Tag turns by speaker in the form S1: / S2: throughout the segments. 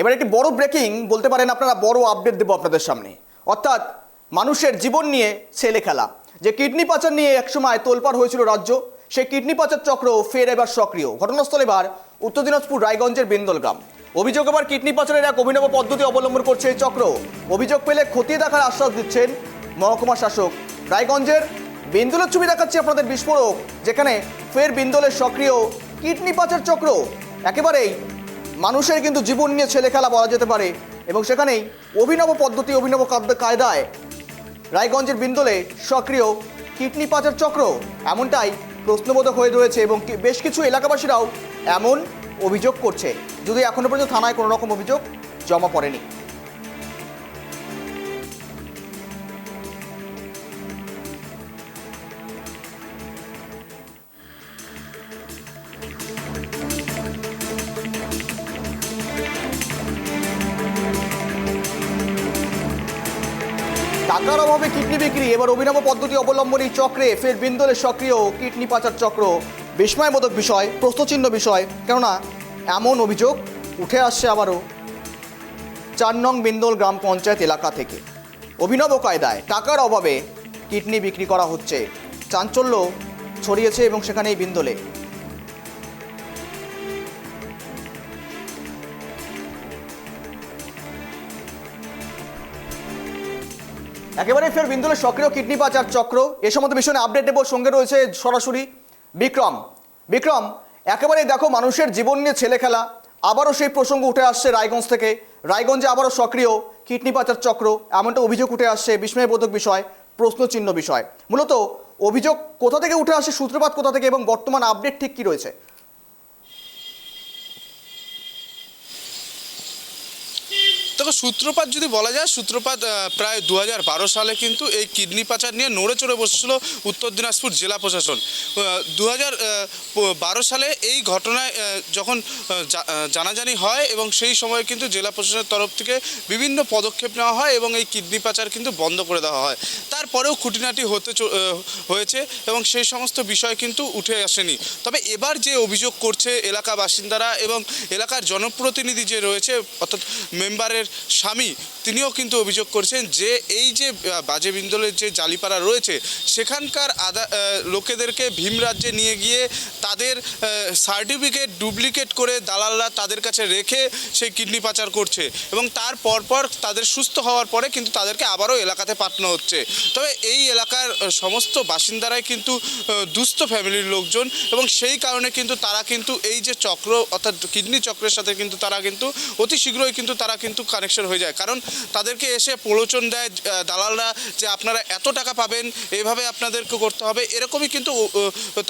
S1: এবার একটি বড় ব্রেকিং বলতে পারেন আপনারা, বড় আপডেট দেবো আপনাদের সামনে। অর্থাৎ মানুষের জীবন নিয়ে ছেলে খেলা, যে কিডনি পাচার নিয়ে একসময় তোলপাড় হয়েছিল রাজ্য, সেই কিডনি পাচার চক্র ফের এবার সক্রিয়। ঘটনাস্থলে এবার উত্তর দিনাজপুর রায়গঞ্জের বিন্দল গ্রাম। অভিযোগ এবার কিডনি পাচারের এক অভিনব পদ্ধতি অবলম্বন করছে এই চক্র। অভিযোগ পেলে খতিয়ে দেখার আশ্বাস দিচ্ছেন মহকুমা শাসক। রায়গঞ্জের বিন্দলের ছবি দেখাচ্ছে আপনাদের বিস্ফোরক, যেখানে ফের বিন্দলের সক্রিয় কিডনি পাচার চক্র। একেবারেই মানুষের কিন্তু জীবন নিয়ে ছেলে খেলা বলা যেতে পারে, এবং সেখানেই অভিনব পদ্ধতি, অভিনব কায়দায় রায়গঞ্জের বিন্দলে সক্রিয় কিডনি পাচার চক্র, এমনটাই প্রশ্নবোধক হয়ে রয়েছে। এবং বেশ কিছু এলাকাবাসীরাও এমন অভিযোগ করছে, যদি এখনো পর্যন্ত থানায় কোনো রকম অভিযোগ জমা পড়েনি। টাকার অভাবে কিডনি বিক্রি, এবার অভিনব পদ্ধতি অবলম্বনী চক্রে ফের বিন্দলে সক্রিয় কিডনি পাচার চক্র। বিস্ময়বোধক বিষয়, প্রশ্নচিহ্ন বিষয়, কেননা এমন অভিযোগ উঠে আসছে আবারও ৪ নং বিন্দল গ্রাম পঞ্চায়েত এলাকা থেকে। অভিনব কায়দায় টাকার অভাবে কিডনি বিক্রি করা হচ্ছে, চাঞ্চল্য ছড়িয়েছে এবং সেখানেই বিন্দলে। একেবারে ফের বিন্দুলের সক্রিয় কিডনি পাচার চক্র, এ সম্বন্ধে বিষয়ে আপডেট দেব। সঙ্গে রয়েছে সরাসরি বিক্রম। বিক্রম, একেবারে দেখো মানুষের জীবন নিয়ে ছেলে খেলা, আবারও সেই প্রসঙ্গ উঠে আসছে রায়গঞ্জ থেকে। রায়গঞ্জে আবারও সক্রিয় কিডনি পাচার চক্র, এমনটা অভিযোগ উঠে আসছে। বিস্ময়বোধক বিষয়, প্রশ্নচিহ্ন বিষয়। মূলত অভিযোগ কোথা থেকে উঠে আসে, সূত্রপাত কোথা থেকে, এবং বর্তমান আপডেট ঠিক কি রয়েছে?
S2: দেখো, সূত্রপাত যদি বলা যায়, সূত্রপাত প্রায় 2012 সালে কিন্তু এই কিডনি পাচার নিয়ে নড়ে চড়ে বসেছিল উত্তর দিনাজপুর জেলা প্রশাসন। 2012 সালে এই ঘটনায় যখন জানাজানি হয়, এবং সেই সময় কিন্তু জেলা প্রশাসনের তরফ থেকে বিভিন্ন পদক্ষেপ নেওয়া হয় এবং এই কিডনি পাচার কিন্তু বন্ধ করে দেওয়া হয়। তারপরেও খুঁটিনাটি হয়েছে এবং সেই সমস্ত বিষয় কিন্তু উঠে আসেনি। তবে এবার যে অভিযোগ করছে এলাকা বাসিন্দারা এবং এলাকার জনপ্রতিনিধি যে রয়েছে, অর্থাৎ মেম্বারের স্বামী, তিনিও কিন্তু অভিযোগ করছেন যে এই যে বাজে বিন্দলের যে জালিপাড়া রয়েছে, সেখানকার লোকেদেরকে ভিম রাজ্যে নিয়ে গিয়ে তাদের সার্টিফিকেট ডুপ্লিকেট করে দালালরা তাদের কাছে রেখে সেই কিডনি পাচার করছে, এবং তার পরপর তাদের সুস্থ হওয়ার পরে কিন্তু তাদেরকে আবারও এলাকাতে পাঠানো হচ্ছে। তবে এই এলাকার সমস্ত বাসিন্দারাই কিন্তু দুস্থ ফ্যামিলির লোকজন, এবং সেই কারণে কিন্তু তারা কিন্তু এই যে চক্র, অর্থাৎ কিডনি চক্রের সাথে কিন্তু তারা কিন্তু অতি শীঘ্রই কিন্তু তারা কিন্তু কানেকশন হয়ে যায়। কারণ তাদেরকে এসে প্রলোচন দেয় দালালরা যে আপনারা এত টাকা পাবেন, এইভাবে আপনাদেরকে করতে হবে, এরকমই কিন্তু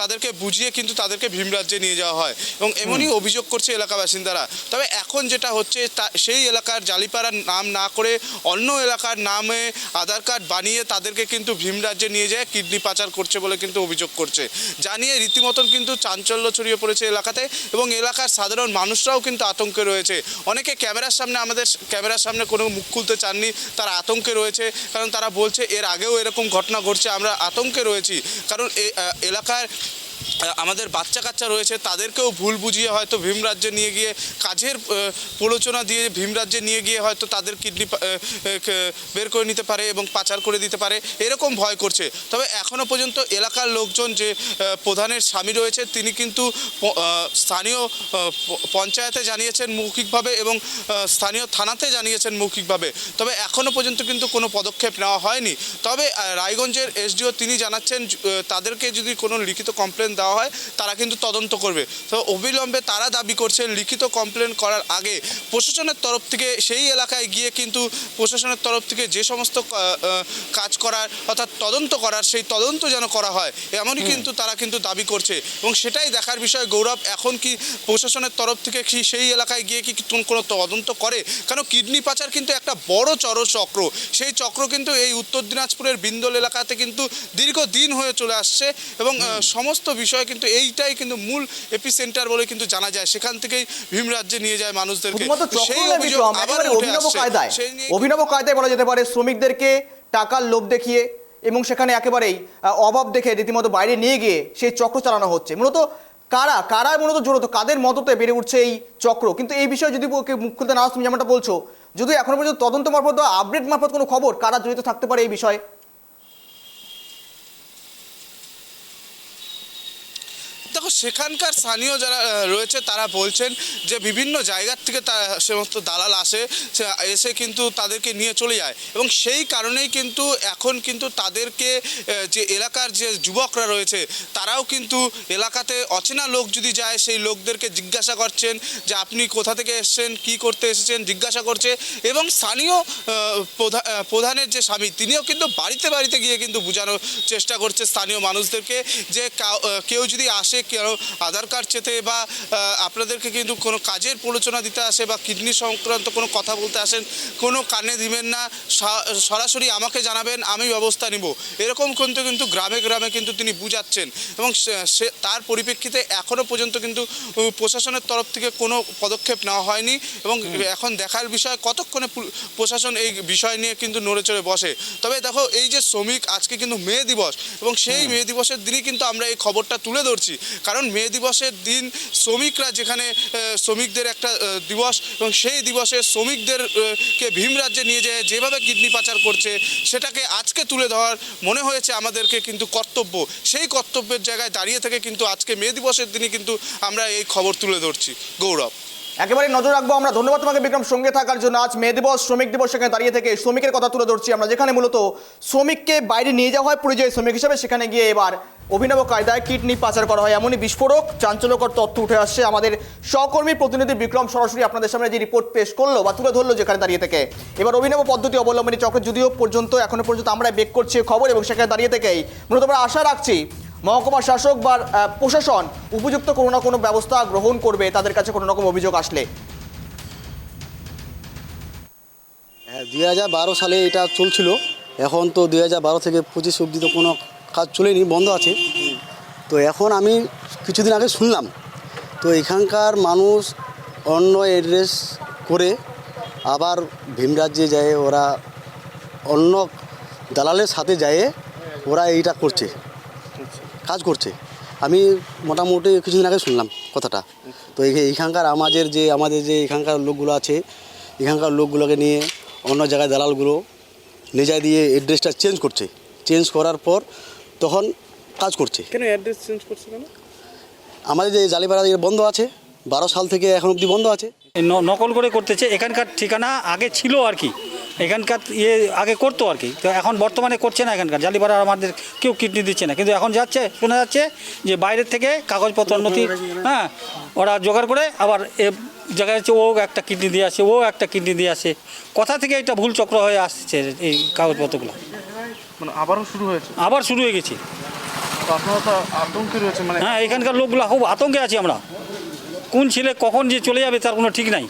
S2: তাদেরকে বুঝিয়ে কিন্তু তাদেরকে ভিম রাজ্যে নিয়ে যাওয়া হয়, এবং এমনই অভিযোগ করছে এলাকা বাসিন্দারা। তবে এখন যেটা হচ্ছে, সেই এলাকার জালিপাড়ার নাম না করে অন্য এলাকার নামে আধার কার্ড বানিয়ে তাদেরকে কিন্তু ভিম রাজ্যে নিয়ে যায় কিডনি পাচার করছে বলে কিন্তু অভিযোগ করছে। জানিয়ে রীতিমতন কিন্তু চাঞ্চল্য ছড়িয়ে পড়েছে এলাকাতে, এবং এলাকার সাধারণ মানুষরাও কিন্তু আতঙ্কে রয়েছে। অনেকে আমাদের ক্যামেরার সামনে কোনো মুখ খুলতে চাননি, তারা আতঙ্কে রয়েছে, কারণ তারা বলছে এর আগেও এরকম ঘটনা ঘটছে, আমরা আতঙ্কে রয়েছি। কারণ এই এলাকার আমাদের বাচ্চা কাচ্চা রয়েছে, তাদেরকেও ভুল বুঝিয়ে হয়তো ভিম রাজ্যে নিয়ে গিয়ে কাজের প্রলোচনা দিয়ে ভিম রাজ্যে নিয়ে গিয়ে হয়তো তাদের কিডনি বের করে নিতে পারে এবং পাচার করে দিতে পারে, এরকম ভয় করছে। তবে এখনও পর্যন্ত এলাকার লোকজন, যে প্রধানের স্বামী রয়েছে, তিনি কিন্তু স্থানীয় পঞ্চায়েতে জানিয়েছেন মৌখিকভাবে এবং স্থানীয় থানাতে জানিয়েছেন মৌখিকভাবে। তবে এখনও পর্যন্ত কিন্তু কোনো পদক্ষেপ নেওয়া হয়নি। তবে রায়গঞ্জের এসডিও তিনি জানাচ্ছেন তাদেরকে যদি কোনো লিখিত কমপ্লেন দেওয়া হয়, তারা কিন্তু তদন্ত করবে। তো অবিলম্বে তারা দাবি করছেন লিখিত কমপ্লেন করার আগে প্রশাসনের তরফ থেকে সেই এলাকায় গিয়ে কিন্তু প্রশাসনের তরফ থেকে যে সমস্ত কাজ করার, অর্থাৎ তদন্ত করার, সেই তদন্ত যেন করা হয়, এমনই কিন্তু তারা কিন্তু দাবি করছে। এবং সেটাই দেখার বিষয় গৌরব, এখন কি প্রশাসনের তরফ থেকে কি সেই এলাকায় গিয়ে কি কোনো তদন্ত করে? কারণ কিডনি পাচার কিন্তু একটা বড় চক্র, সেই চক্র কিন্তু এই উত্তর দিনাজপুরের বিন্দল এলাকাতে কিন্তু দীর্ঘদিন হয়ে চলে আসছে, এবং সমস্ত বিষয় কিন্তু এইটাই কিন্তু মূল এপিসেন্টার বলে কিন্তু জানা যায়। সেখান থেকেই ভিম রাজ্যে নিয়ে যায় মানুষদেরকে।
S1: অভিনব কায়দায় বলা যেতে পারে, শ্রমিকদেরকে টাকার লোভ দেখিয়ে এবং সেখানে একেবারেই অভাব দেখে রীতিমতো বাইরে নিয়ে গিয়ে সেই চক্র চালানো হচ্ছে। মূলত কারা কারা মূলত জড়িত, কাদের মদতে বেড়ে উঠছে এই চক্র? কিন্তু এই বিষয়ে যদি মুখ খুলতে না তুমি যেমনটা বলছো, যদি এখনো পর্যন্ত তদন্ত মারফত বা আপডেট মারফত কোনো খবর কারা জড়িত থাকতে পারে এই বিষয়ে?
S2: দেখো, সেখানকার স্থানীয় যারা রয়েছে তারা বলছেন যে বিভিন্ন জায়গার থেকে সমস্ত দালাল এসে কিন্তু তাদেরকে নিয়ে চলে যায়, এবং সেই কারণেই কিন্তু এখন কিন্তু তাদেরকে যে এলাকার যে যুবকরা রয়েছে তারাও কিন্তু এলাকাতে অচেনা লোক যদি যায় সেই লোকদেরকে জিজ্ঞাসা করছেন যে আপনি কোথা থেকে এসেছেন, কি করতে এসেছেন জিজ্ঞাসা করছে, এবং স্থানীয় প্রধানের যে স্বামী তিনিও কিন্তু বাড়িতে বাড়িতে গিয়ে কিন্তু বোঝানোর চেষ্টা করছে স্থানীয় মানুষদেরকে যে কেউ যদি আসে, কেউ আধার কার্ড চেতে বা আপনাদেরকে কিন্তু কোনো কাজের প্রলোচনা দিতে আসে বা কিডনি সংক্রান্ত কোনো কথা বলতে আসেন, কোনো কানে দিবেন না, সরাসরি আমাকে জানাবেন, আমি ব্যবস্থা নিব, এরকম কিন্তু গ্রামে গ্রামে কিন্তু তিনি বুঝাচ্ছেন। এবং সে তার পরিপ্রেক্ষিতে এখনও পর্যন্ত কিন্তু প্রশাসনের তরফ থেকে কোনো পদক্ষেপ নেওয়া হয়নি, এবং এখন দেখার বিষয় কতক্ষণে প্রশাসন এই বিষয় নিয়ে কিন্তু নড়ে চড়ে বসে। তবে দেখো, এই যে শ্রমিক, আজকে কিন্তু মে দিবস, এবং সেই মে দিবসের দিনই কিন্তু আমরা এই খবরটা তুলে ধরছি, কারণ মে দিবসের দিন শ্রমিকরা যেখানে শ্রমিকদের একটা দিবস, এবং সেই দিবসে শ্রমিকদেরকে ভীম রাজ্যে নিয়ে যায় যেভাবে কিডনি পাচার করছে সেটাকে আজকে তুলে ধরার মনে হয়েছে আমাদেরকে কিন্তু কর্তব্য। সেই কর্তব্যের জায়গায় দাঁড়িয়ে থেকে কিন্তু আজকে মে দিবসের দিনই কিন্তু আমরা এই খবর তুলে ধরছি। গৌরব,
S1: একেবারে নজর রাখবো আমরা। ধন্যবাদ তোমাকে বিক্রম সঙ্গে থাকার জন্য। আজ মে দিবস, শ্রমিক দিবস, সেখানে দাঁড়িয়ে থেকে শ্রমিকের কথা তুলে ধরছি আমরা, যেখানে মূলত শ্রমিককে বাইরে নিয়ে যাওয়া হয় পরিযায়ী শ্রমিক হিসেবে, সেখানে গিয়ে এবার অভিনব কায়দায় কিডনি পাচার করা হয়, এমনই বিস্ফোরক চাঞ্চল্যকর তথ্য উঠে আসছে। আমাদের সহকর্মী প্রতিনিধি বিক্রম সরাসরি আপনাদের সামনে যে রিপোর্ট পেশ করলো বা তুলে ধরলো যেখানে দাঁড়িয়ে থেকে, এবার অভিনব পদ্ধতি অবলম্বনী চক্র যদিও এখনো পর্যন্ত আমরা বেক করছি খবর, এবং সেখানে দাঁড়িয়ে থেকেই মূলত আমরা আশা রাখছি মহকুমা শাসক বা প্রশাসন উপযুক্ত কোনো না কোনো ব্যবস্থা গ্রহণ করবে তাদের কাছে কোনো রকম অভিযোগ আসলে।
S3: হ্যাঁ, 2012 সালে এটা চলছিল, এখন তো 2012 থেকে 25 অবধি তো কোনো কাজ চলেনি, বন্ধ আছে। তো এখন আমি কিছুদিন আগে শুনলাম, তো এখানকার মানুষ অন্য অ্যাড্রেস করে আবার ভীমরাজ্যে যায়, ওরা অন্য দালালের সাথে যায়, ওরা এইটা করছে, কাজ করছে। আমি মোটামুটি কিছুদিন আগে শুনলাম কথাটা। তো এইখানকার আমাদের যে এখানকার লোকগুলো আছে, এখানকার লোকগুলোকে নিয়ে অন্য জায়গায় দালালগুলো নিজে দিয়ে অ্যাড্রেসটা চেঞ্জ করার পর তখন কাজ করছে।
S2: কেন অ্যাড্রেস চেঞ্জ করছে কেন?
S3: আমাদের যে জালিপাড়া বন্ধ আছে, 12 সাল থেকে এখন অবধি বন্ধ আছে।
S4: নকল করে করতেছে। এখানকার ঠিকানা আগে ছিল আর কি, এখানকার আগে করতো আর কি, তো এখন বর্তমানে করছে না। এখানকার জালিপাড়া আমাদের কেউ কিডনি দিচ্ছে না, কিন্তু এখন শোনা যাচ্ছে যে বাইরের থেকে কাগজপত্র নথি ওরা জোগাড় করে আবার জায়গায় হচ্ছে ও একটা কিডনি দিয়ে আসে, ও একটা কিডনি দিয়ে আসে, কথা থেকে এটা ভুল চক্র হয়ে আসছে এই কাগজপত্রগুলো।
S2: মানে
S4: আবার শুরু হয়ে গেছে।
S2: আপনারা তো আতঙ্কে রয়েছে, মানে
S4: হ্যাঁ, এখানকার লোকগুলো খুব আতঙ্কে আছি আমরা। কোন ছেলে কখন যে চলে যাবে তার কোনো ঠিক নাই।